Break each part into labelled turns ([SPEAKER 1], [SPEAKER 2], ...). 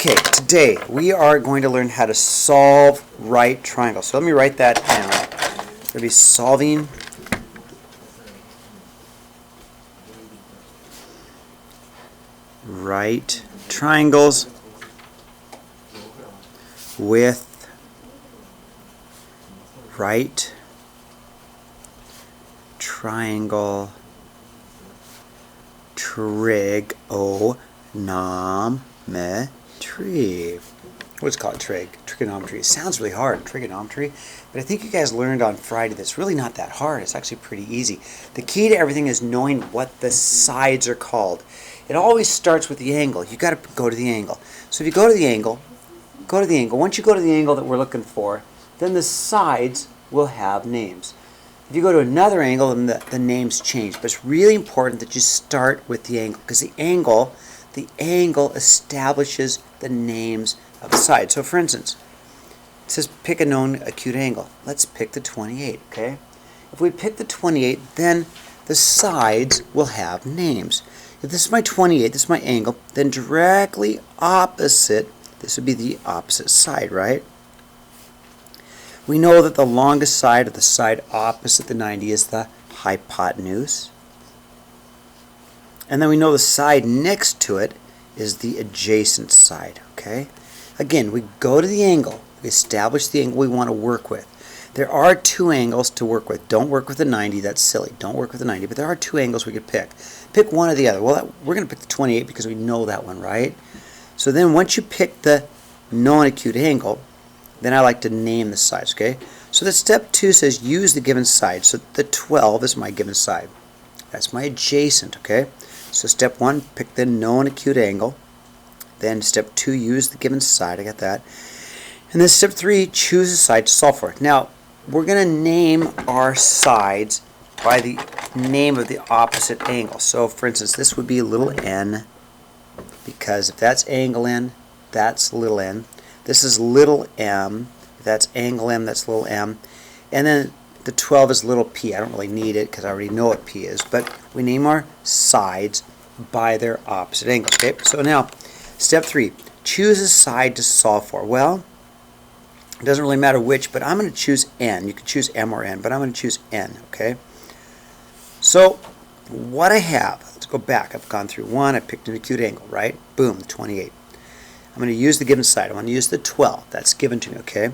[SPEAKER 1] Okay, today we are going to learn how to solve right triangles. So let me write that down. We're going to be solving right triangles with right triangle trigonometry. What's called trig? Trigonometry. It sounds really hard, trigonometry, but I think you guys learned on Friday that's really not that hard. It's actually pretty easy. The key to everything is knowing what the sides are called. It always starts with the angle. You've got to go to the angle. So if you go to the angle, go to the angle. Once you go to the angle that we're looking for, then the sides will have names. If you go to another angle, then the names change. But it's really important that you start with the angle, because the angle establishes the names of the sides. So for instance, it says pick a known acute angle. Let's pick the 28, okay? If we pick the 28, then the sides will have names. If this is my 28, this is my angle, then directly opposite, this would be the opposite side, right? We know that the longest side, or the side opposite the 90, is the hypotenuse. And then we know the side next to it is the adjacent side, okay? Again, we go to the angle. We establish the angle we want to work with. There are two angles to work with. Don't work with the 90. That's silly. Don't work with the 90. But there are two angles we could pick. Pick one or the other. Well, we're going to pick the 28 because we know that one, right? So then once you pick the known acute angle, then I like to name the sides, okay? So the step 2 says use the given side. So the 12 is my given side. That's my adjacent, okay? So step 1, pick the known acute angle. Then step 2, use the given side. I got that. And then step 3, choose a side to solve for. Now, we're going to name our sides by the name of the opposite angle. So for instance, this would be little n, because if that's angle n, that's little n. This is little m. If that's angle m, that's little m. And then the 12 is little p. I don't really need it because I already know what p is. But we name our sides by their opposite angles. Okay, so now, step 3. Choose a side to solve for. Well, it doesn't really matter which, but I'm going to choose n. You could choose m or n, but I'm going to choose n. Okay? So, what I have, let's go back. I've gone through 1. I picked an acute angle, right? Boom, 28. I'm going to use the given side. I want to use the 12. That's given to me, okay?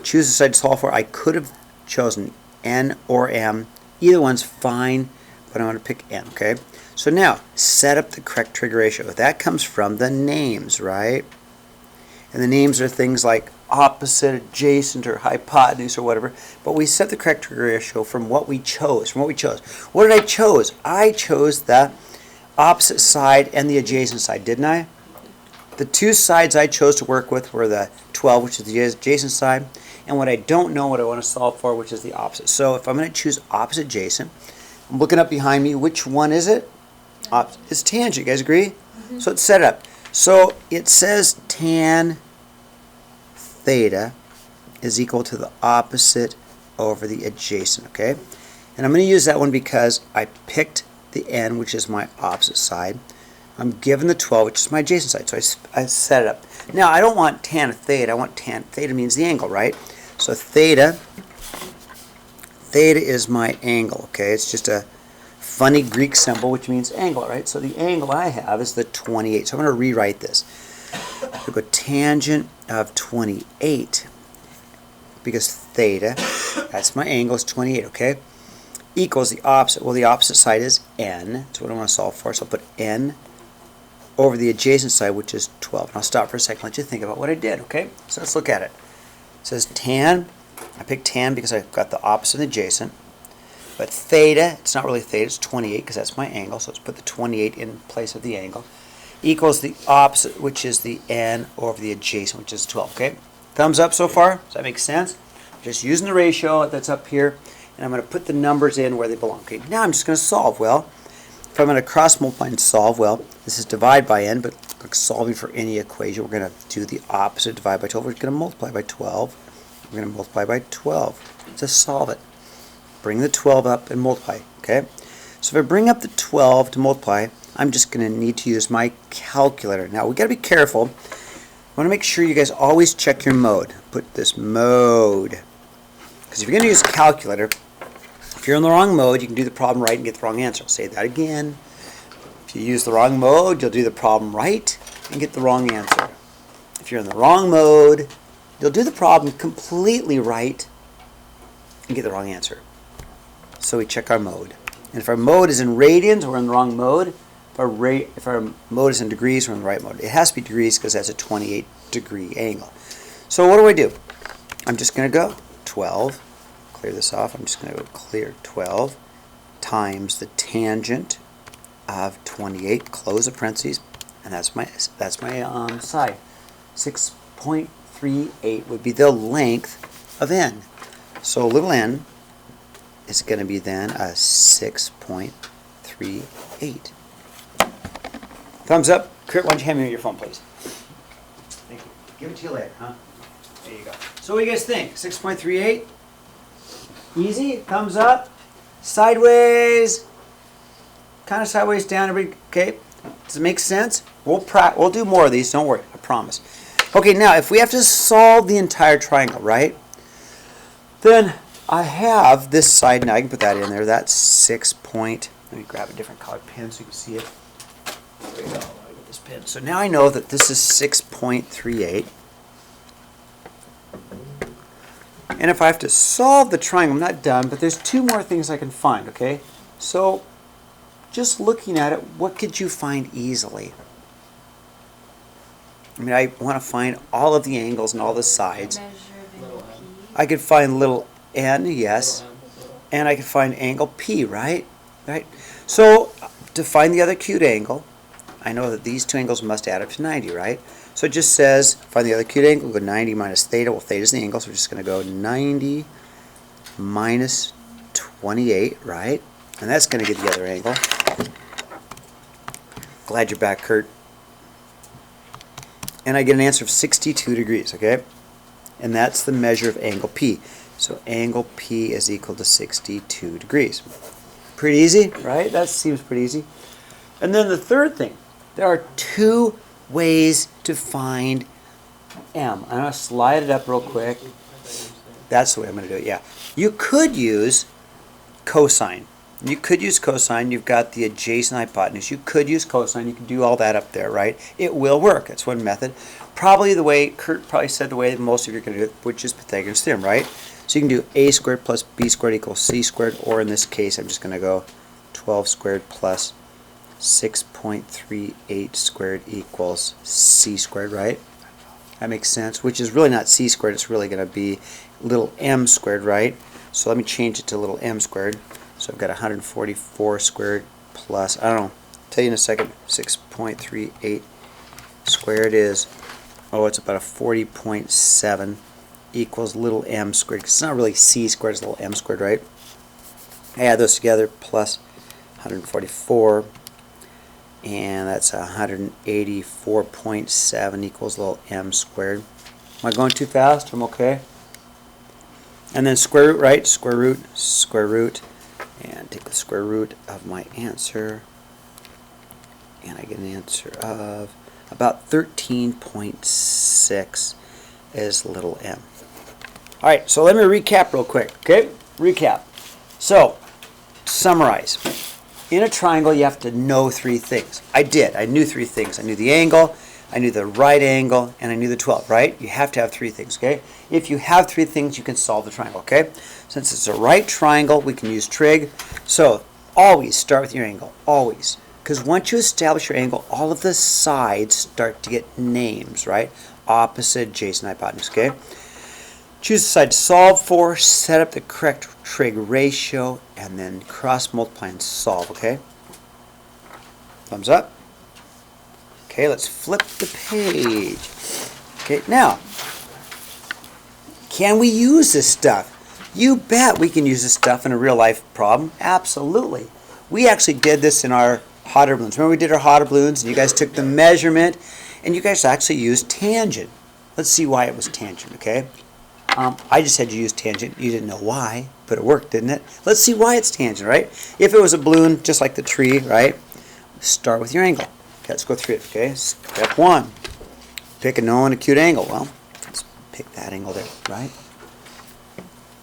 [SPEAKER 1] Choose a side to solve for. I could have chosen n or m. Either one's fine, but I'm going to pick n, okay? So now, set up the correct trig ratio. That comes from the names, right? And the names are things like opposite, adjacent, or hypotenuse, or whatever. But we set the correct trig ratio from what we chose. What did I choose? I chose the opposite side and the adjacent side, didn't I? The two sides I chose to work with were the 12, which is the adjacent side, and what I don't know, what I want to solve for, which is the opposite. So if I'm going to choose opposite adjacent, I'm looking up behind me. Which one is it? It's tangent. You guys agree? Mm-hmm. So it's set up. So it says tan theta is equal to the opposite over the adjacent, okay? And I'm going to use that one because I picked the n, which is my opposite side. I'm given the 12, which is my adjacent side, so I set it up. Now, I don't want tan theta. I want tan theta means the angle, right? So theta is my angle, okay? It's just a funny Greek symbol, which means angle, right? So the angle I have is the 28. So I'm going to rewrite this. We'll go tangent of 28, because theta, that's my angle, is 28, okay? Equals the opposite. Well, the opposite side is n. That's what I want to solve for. So I'll put n over the adjacent side, which is 12. And I'll stop for a second, let you think about what I did, okay? So let's look at it. It says tan. I picked tan because I've got the opposite and adjacent. But theta, it's not really theta, it's 28 because that's my angle. So let's put the 28 in place of the angle. Equals the opposite, which is the n over the adjacent, which is 12, okay? Thumbs up so far? Does that make sense? Just using the ratio that's up here, and I'm going to put the numbers in where they belong. Okay, now I'm just going to solve. Well, if I'm going to cross multiply and solve, well, this is divide by n, but like solving for any equation, we're going to do the opposite, divide by 12. We're going to multiply by 12. We're going to multiply by 12 to solve it. Bring the 12 up and multiply, okay? So if I bring up the 12 to multiply, I'm just going to need to use my calculator. Now, we've got to be careful. want to make sure you guys always check your mode. Put this mode. Because if you're going to use a calculator, if you're in the wrong mode, you can do the problem right and get the wrong answer. I'll say that again. If you use the wrong mode, you'll do the problem right and get the wrong answer. If you're in the wrong mode, you'll do the problem completely right and get the wrong answer. So we check our mode. And if our mode is in radians, we're in the wrong mode. If our mode is in degrees, we're in the right mode. It has to be degrees because that's a 28-degree angle. So what do? I'm just going to go 12. Clear this off. I'm just going to go clear 12 times the tangent of 28. Close the parentheses, and that's my side. 6.38 would be the length of n. So little n is going to be then a 6.38. Thumbs up. Kurt, why don't you hand me your phone, please? Thank you. Give it to you later, huh? There you go. So what do you guys think? 6.38? Easy? Thumbs up? Sideways? Kind of sideways down. Everybody, okay? Does it make sense? We'll do more of these. Don't worry. I promise. Okay, now if we have to solve the entire triangle, right? Then I have this side. Now I can put that in there. That's 6. Let me grab a different colored pen so you can see it. There we go. I'll get this pen. So now I know that this is 6.38. And if I have to solve the triangle, I'm not done, but there's two more things I can find, okay? So just looking at it, what could you find easily? I mean, I want to find all of the angles and all the sides. I could find little n, yes, and I could find angle P, right? Right. So to find the other acute angle, I know that these two angles must add up to 90, right? So it just says, find the other acute angle, go 90 minus theta. Well, theta is the angle, so we're just going to go 90 minus 28, right? And that's going to get the other angle. Glad you're back, Kurt. And I get an answer of 62 degrees, okay? And that's the measure of angle P. So angle P is equal to 62 degrees. Pretty easy, right? That seems pretty easy. And then the third thing, there are two ways to find M. I'm going to slide it up real quick. That's the way I'm going to do it, yeah. You could use cosine. You could use cosine. You've got the adjacent hypotenuse. You could use cosine. You can do all that up there, right? It will work. That's one method. Probably the way, Kurt probably said the way that most of you are going to do it, which is Pythagoras theorem, right? So you can do a squared plus b squared equals c squared, or in this case, I'm just going to go 12 squared plus 6.38 squared equals c squared, right? That makes sense, which is really not c squared. It's really going to be little m squared, right? So let me change it to little m squared. So I've got 144 squared plus, I don't know, I'll tell you in a second, 6.38 squared is, oh, it's about a 40.7 equals little m squared. It's not really c squared, it's little m squared, right? Add those together, plus 144, and that's 184.7 equals little m squared. Am I going too fast? I'm okay. And then square root, right? Square root, and take the square root of my answer, and I get an answer of about 13.6 is little m. All right, so let me recap real quick, okay? Recap. So, summarize. In a triangle, you have to know three things. I did. I knew three things. I knew the angle, I knew the right angle, and I knew the 12, right? You have to have three things, okay? If you have three things, you can solve the triangle, okay? Since it's a right triangle, we can use trig. So always start with your angle, always. Because once you establish your angle, all of the sides start to get names, right? Opposite, adjacent, hypotenuse, okay? Choose the side to solve for, set up the correct trig ratio, and then cross multiply and solve, okay? Thumbs up. Okay, let's flip the page. Okay, now, can we use this stuff? You bet we can use this stuff in a real life problem. Absolutely. We actually did this in our hot air balloons. Remember we did our hot air balloons and you guys took the measurement and you guys actually used tangent. Let's see why it was tangent, okay? I just had you use tangent. You didn't know why, but it worked, didn't it? Let's see why it's tangent, right? If it was a balloon, just like the tree, right? Start with your angle. Okay, let's go through it, okay? Step one. Pick a known acute angle. Well, let's pick that angle there, right?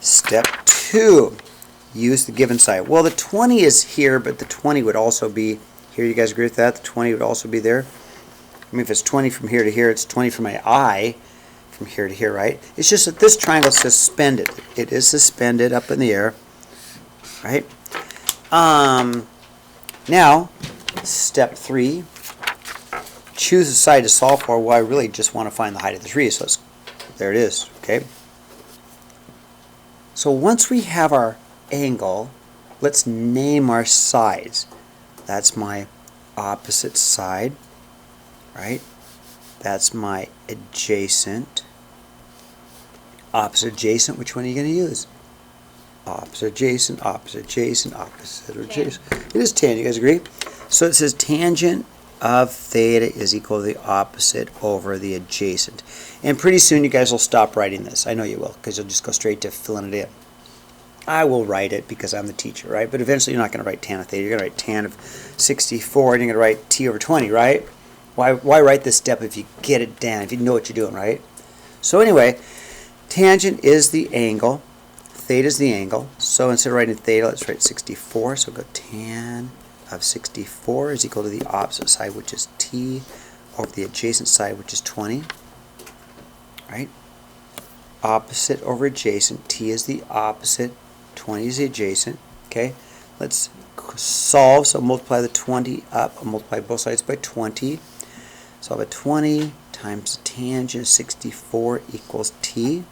[SPEAKER 1] Step 2, use the given side. Well, the 20 is here, but the 20 would also be here. You guys agree with that? The 20 would also be there. I mean, if it's 20 from here to here, it's 20 from my eye from here to here, right? It's just that this triangle is suspended. It is suspended up in the air, right? Now, step 3, choose a side to solve for. Well, I really just want to find the height of the tree, so there it is, okay? So once we have our angle, let's name our sides. That's my opposite side, right? That's my adjacent. Opposite adjacent, which one are you going to use? Opposite adjacent, opposite adjacent, opposite adjacent. It is tan, you guys agree? So it says tangent of theta is equal to the opposite over the adjacent. And pretty soon you guys will stop writing this. I know you will, because you'll just go straight to filling it in. I will write it because I'm the teacher, right? But eventually you're not going to write tan of theta. You're going to write tan of 64, and you're going to write t over 20, right? Why write this step if you get it down, if you know what you're doing, right? So anyway, tangent is the angle. Theta is the angle. So instead of writing theta, let's write 64. So we'll go tan of 64 is equal to the opposite side, which is t, over the adjacent side, which is 20. Right? Opposite over adjacent. T is the opposite. 20 is the adjacent. Okay? Let's solve. So multiply the 20 up. Multiply both sides by 20. Solve at 20 times the tangent of 64 equals t.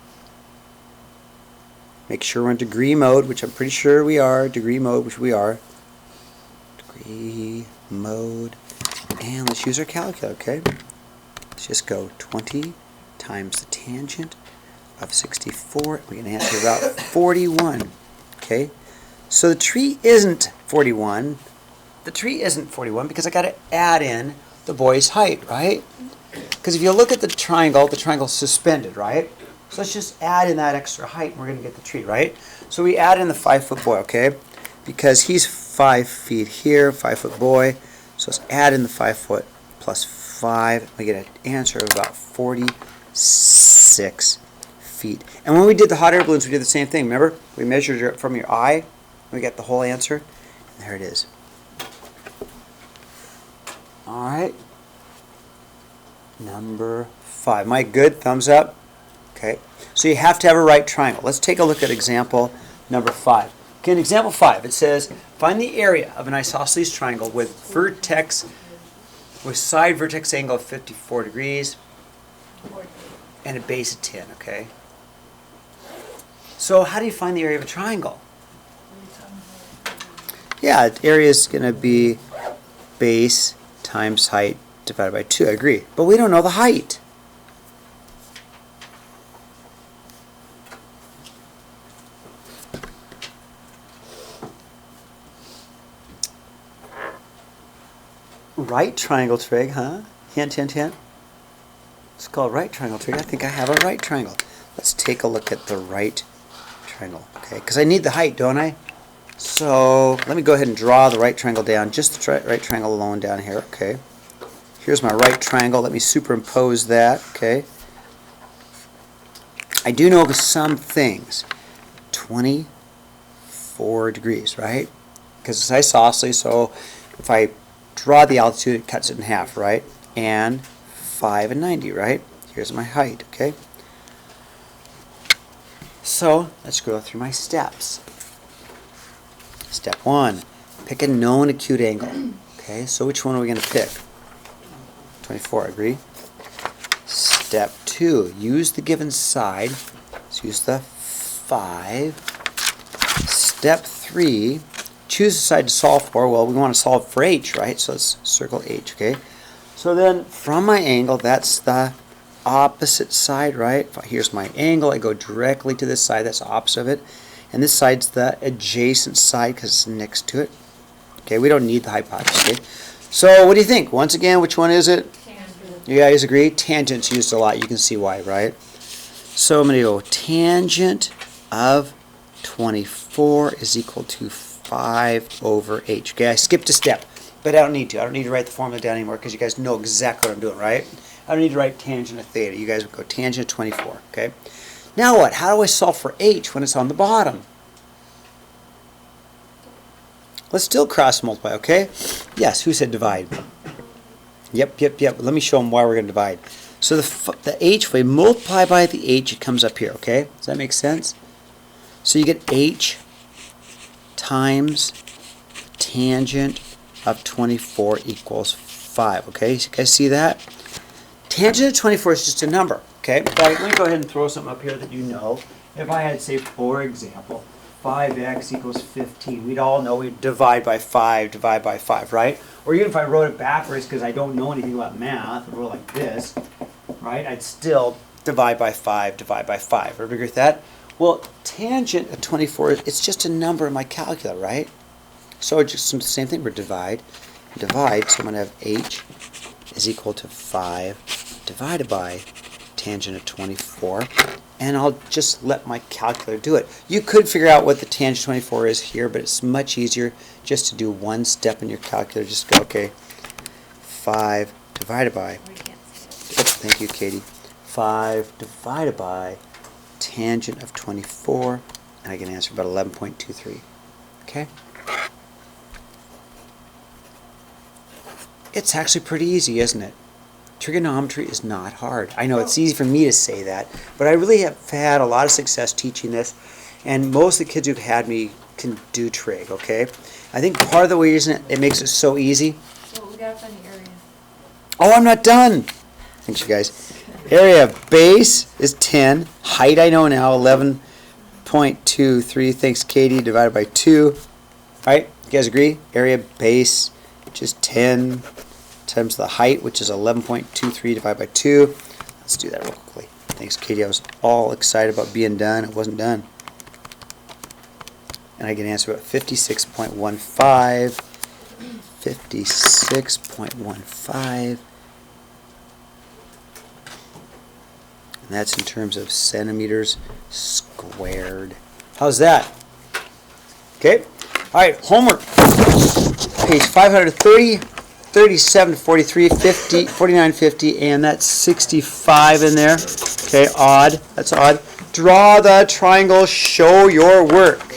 [SPEAKER 1] Make sure we're in degree mode, which I'm pretty sure we are. Degree mode, which we are. Degree mode. And let's use our calculator, okay? Let's just go 20 times the tangent of 64. We're going to answer about 41. Okay? So the tree isn't 41. The tree isn't 41 because I got to add in the boy's height, right? Because if you look at the triangle's suspended, right? So let's just add in that extra height and we're going to get the tree, right? So we add in the 5-foot boy, okay? Because he's 5 feet here, 5-foot boy. So let's add in the 5 foot plus 5. We get an answer of about 46 feet. And when we did the hot air balloons, we did the same thing. Remember? We measured it from your eye. We got the whole answer. And there it is. All right. Number 5. Mike, good? Thumbs up? Okay. So you have to have a right triangle. Let's take a look at example number 5. Okay, in example 5, it says, find the area of an isosceles triangle with side vertex angle of 54 degrees and a base of 10, okay? So how do you find the area of a triangle? Yeah, the area is going to be base times height divided by 2, I agree. But we don't know the height. Right triangle trig, huh? Hint, hint, hint. It's called right triangle trig. I think I have a right triangle. Let's take a look at the right triangle, okay? Because I need the height, don't I? So let me go ahead and draw the right triangle down, just the right triangle alone down here, okay? Here's my right triangle. Let me superimpose that, okay? I do know some things. 24 degrees, right? Because it's isosceles, so if I draw the altitude, it cuts it in half, right? And 5 and 90, right? Here's my height, okay? So let's go through my steps. Step 1, pick a known acute angle. Okay, so which one are we going to pick? 24, agree? Step 2, use the given side. Let's use the 5. Step 3, choose a side to solve for. Well, we want to solve for h, right? So let's circle h, okay? So then from my angle, that's the opposite side, right? Here's my angle. I go directly to this side. That's the opposite of it. And this side's the adjacent side because it's next to it. Okay, we don't need the hypotenuse, okay? So what do you think? Once again, which one is it? Tangent. You guys agree? Tangent's used a lot. You can see why, right? So I'm going to go tangent of 24 is equal to 5 over h. Okay, I skipped a step, but I don't need to. I don't need to write the formula down anymore because you guys know exactly what I'm doing, right? I don't need to write tangent of theta. You guys would go tangent of 24, okay? Now what? How do I solve for h when it's on the bottom? Let's still cross multiply, okay? Yes, who said divide? Yep. Let me show them why we're going to divide. So the h, if we multiply by the h, it comes up here, okay? Does that make sense? So you get h times tangent of 24 equals 5, okay? You guys see that? Tangent of 24 is just a number, okay? Let me go ahead and throw something up here that you know. If I had, say, for example, 5x equals 15, we'd all know we'd divide by 5, right? Or even if I wrote it backwards because I don't know anything about math, I wrote like this, right? I'd still divide by 5. Everybody agree with that? Well, tangent of 24, it's just a number in my calculator, right? So it's just the same thing, we're divide, so I'm going to have h is equal to 5 divided by tangent of 24, and I'll just let my calculator do it. You could figure out what the tangent of 24 is here, but it's much easier just to do one step in your calculator. Just go, okay, 5 divided by, thank you, Katie, 5 divided by tangent of 24, and I get an answer about 11.23, okay? It's actually pretty easy, isn't it? Trigonometry is not hard. I know it's easy for me to say that, but I really have had a lot of success teaching this, and most of the kids who've had me can do trig, okay? I think part of the reason it makes it so easy...
[SPEAKER 2] Well, we gotta find the area.
[SPEAKER 1] Oh, I'm not done! Thanks, you guys. Area of base is 10. Height, I know now, 11.23. Thanks, Katie, divided by 2. All right, you guys agree? Area of base, which is 10, times the height, which is 11.23 divided by 2. Let's do that real quickly. Thanks, Katie. I was all excited about being done. It wasn't done. And I get an answer about 56.15. 56.15. And that's in terms of centimeters squared. How's that? Okay. All right, homework. Page 530, 37 to 43, 50, 49, 50, and that's 65 in there. Okay, odd. That's odd. Draw the triangle, show your work.